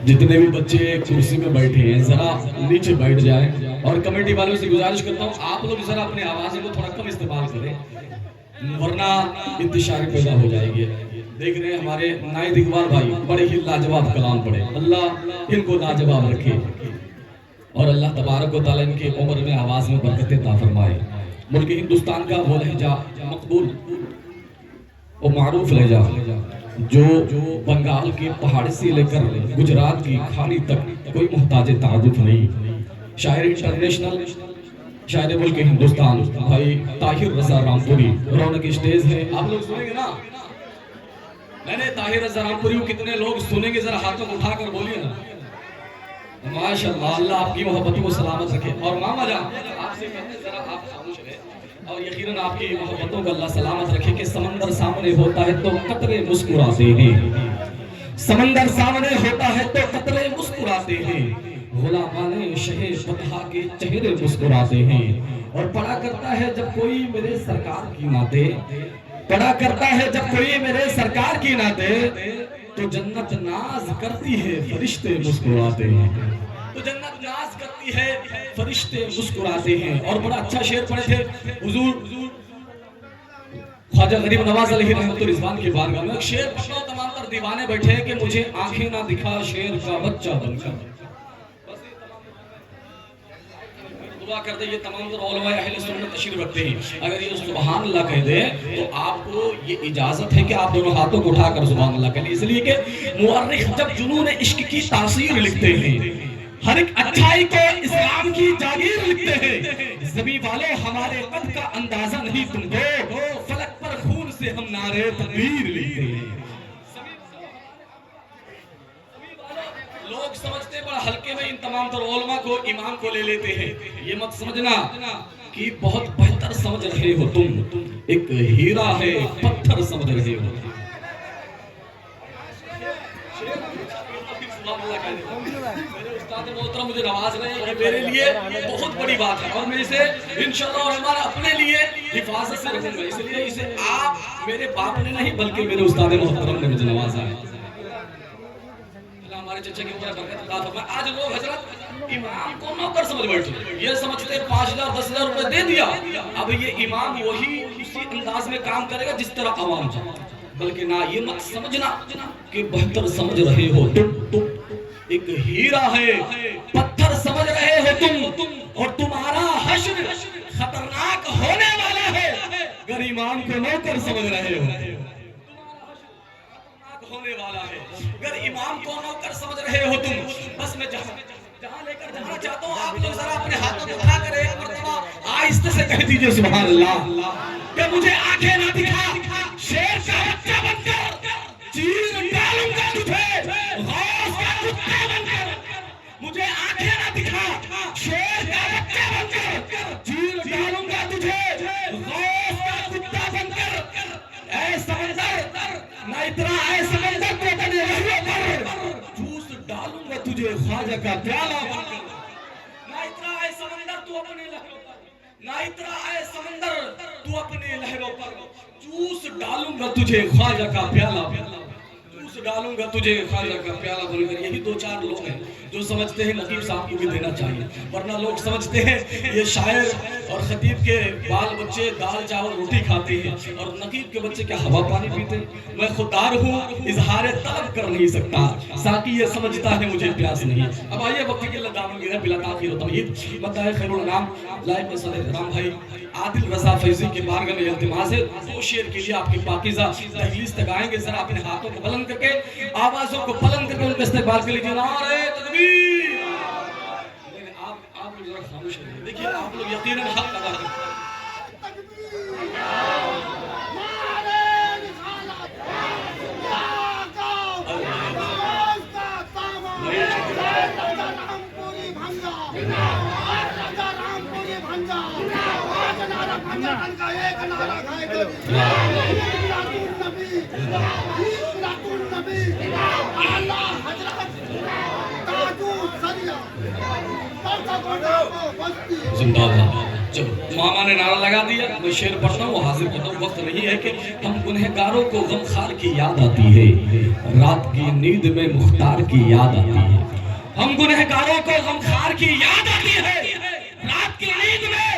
जितने भी बच्चे कुर्सी में बैठे हैं जरा नीचे बैठ जाए। और कमेटी वालों से गुजारिश करता हूँ आप लोग जरा अपनी आवाज को थोड़ा कम इस्तेमाल करें वरना इंतशार पैदा हो जाएगी। देख रहे हैं हमारे नायद इकबाल भाई बड़े ही लाजवाब कलाम पढ़े, अल्लाह इनको लाजवाब रखे और अल्लाह तबारक व तआला इनकी उम्र में आवाज में बरकतें अता फरमाए। मुल्क हिंदुस्तान का वो लहजा मकबूल और मारूफ लहजा जो बंगाल के पहाड़ से लेकर गुजरात की खाड़ी तक कोई मोहताज तारुफ नहीं। शायर इंटरनेशनल शायर मुल्क हिंदुस्तान भाई ताहिर रजा रामपुरी रौनक स्टेज है, आप लोग सुनेंगे ना? मैंने ताहिर रजा रामपुरी कितने लोग सुनेंगे जरा हाथों को उठाकर बोलिए ना। माशाअल्लाह, अल्लाह आपकी मोहब्बतों को सलामत रखे। और मामा जान आपसे कहते जरा आप खामोश रहे और यकीनन आपकी मोहब्बतों को अल्लाह सलामत रखे कि समंदर सामने होता है तो कतरे मुस्कुराते हैं, समंदर सामने होता है तो कतरे मुस्कुराते हैं, गुलामाने शहे फतहा के चेहरे मुस्कुराते हैं। और पढ़ा करता है जब कोई मेरे सरकार की नाते, पढ़ा करता है जब कोई मेरे सरकार की नाते, तो जन्नत नाज करती है फरिश्ते मुस्कुराते हैं, तो जन्नत नाज करती है फरिश्ते मुस्कुराते हैं। और बड़ा अच्छा शेर पढ़े थे हुजूर ख्वाजा गरीब नवाज अलैहि रहमतुल रिजवान की बारगाह में। शेर पढ़ो तमाम तर दीवाने बैठे कि मुझे आंखें ना दिखा शेर का बच्चा बनकर। दुआ कर दे ये तमाम तर उलमा अहले सुन्नत तशरीफ रखते हैं, अगर ये सुभान अल्लाह कह दे तो आपको ये इजाजत है कि आप दोनों हाथों को उठाकर सुभान अल्लाह कहें। इसलिए कि मुअर्रिख जब जुनून इश्क की तासीर लिखते हैं, हर एक अच्छाई को इस्लाम की जागीर लिखते हैं। ज़मीं वालों हमारे कद का अंदाजा नहीं तुमको, फलक पर खून से हम नारे तकबीर लिखते हैं। लोग समझते बड़ा हल्के में इन तमाम तर उलमा को इमाम को ले लेते हैं। ये मत समझना कि बहुत बेहतर समझ रहे हो तुम, एक हीरा है पत्थर समझ रहे हो। मेरे उस्ताद मोहतरम मुझे नवाज रहे हैं, मेरे लिए बहुत बड़ी बात है और मैं इसे इंशाअल्लाह और हमारा अपने लिए हिफाजत से रखूंगा। इसलिए इसे आप मेरे बाप ने नहीं बल्कि मेरे उस्ताद मोहतरम ने मुझे नवाजा है। हमारे चचा के ऊपर बरकत अता फरमाए। आज लोग हजरत इमाम को नौकर समझ बैठे, ये समझते 5,000 10,000 रुपए दे दिया, अब ये इमाम वही उसी अंदाज में काम करेगा जिस तरह आवाम चाहती। बल्कि ना ये मत समझना कि बेहतर समझ रहे हो तुम एक हीरा है पत्थर समझ रहे हो तुम, और तुम्हारा हश्र खतरनाक होने वाला है अगर इमाम को नौकर समझ रहे हो। होने वाला है अगर इमाम को नौकर समझ रहे हो तुम। बस मैं जहां लेकर जाना चाहता हूं आप लोग जरा अपने हाथों को उठा कर एक मर्तबा आहिस्ते से कह दीजिए सुभान अल्लाह कि मुझे आंखें ना दिखा शेर का बच्चा बनकर चीर डालूंगा तुझे गौस का कुत्ता बनकर। मुझे आंखें ना दिखा शेर का बच्चा बनकर चीर डालूंगा तुझे गौस का कुत्ता बनकर। ऐ समंदर ना इतना ऐ समंदर तो अपने लहरों पर जूस डालूंगा तुझे ख्वाजा का प्याला बनकर। ना इतना ऐ समंदर तू अपने लहरों पर, ना इतना ऐ समंदर तू अपने लहरों पर जूस डालूंगा तुझे ख्वाजा का प्याला, जूस डालूंगा तुझे ख्वाजा का प्याला बनकर। यही 2-4 लोग हैं जो समझते हैं नकीब साहब को भी देना चाहिए, वरना लोग समझते हैं ये शायर और खतीब के बाल बच्चे दाल चावल रोटी खाते हैं और नकीब के बच्चे क्या हवा पानी पीते हैं। मैं खुददार हूँ, इजहार तलब कर नहीं सकता, साकी ये समझता है मुझे प्यास नहीं। अब आइए वक्त के लगाम बिला ताखीर तमहीद मताए खैरुल नाम लाइक सलाम भाई आदिल रजा फैजी के बारगाह में इल्तिमास है 2 शेर के लिए आपकी पाकीज़ा तहलीस तक आएंगे। जरा अपने हाथों को बुलंद करके आवाजों को बुलंद करके उनके इस्तेमाल के लिए नारे तकबीर। आप लोग जरा खामोश रहिए, देखिए आप लोग यकीनन हक अदा करते हैं। जिंदाबाद। जब मामा ने नारा लगा दिया, मैं शेर पढ़ता हूँ, हाजिर करता हूँ। वक्त नहीं है कि हम गुनहगारों को गमखार की याद आती है, रात की नींद में मुख्तार की याद आती है। हम गुनहगारों को गमखार की याद आती है, रात की नींद में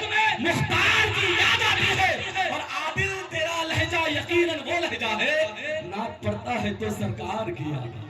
मुख्तार की याद आती है। और आदिल तेरा लहजा यकीनन वो लहजा है, नाच पड़ता है तो सरकार की याद आती है।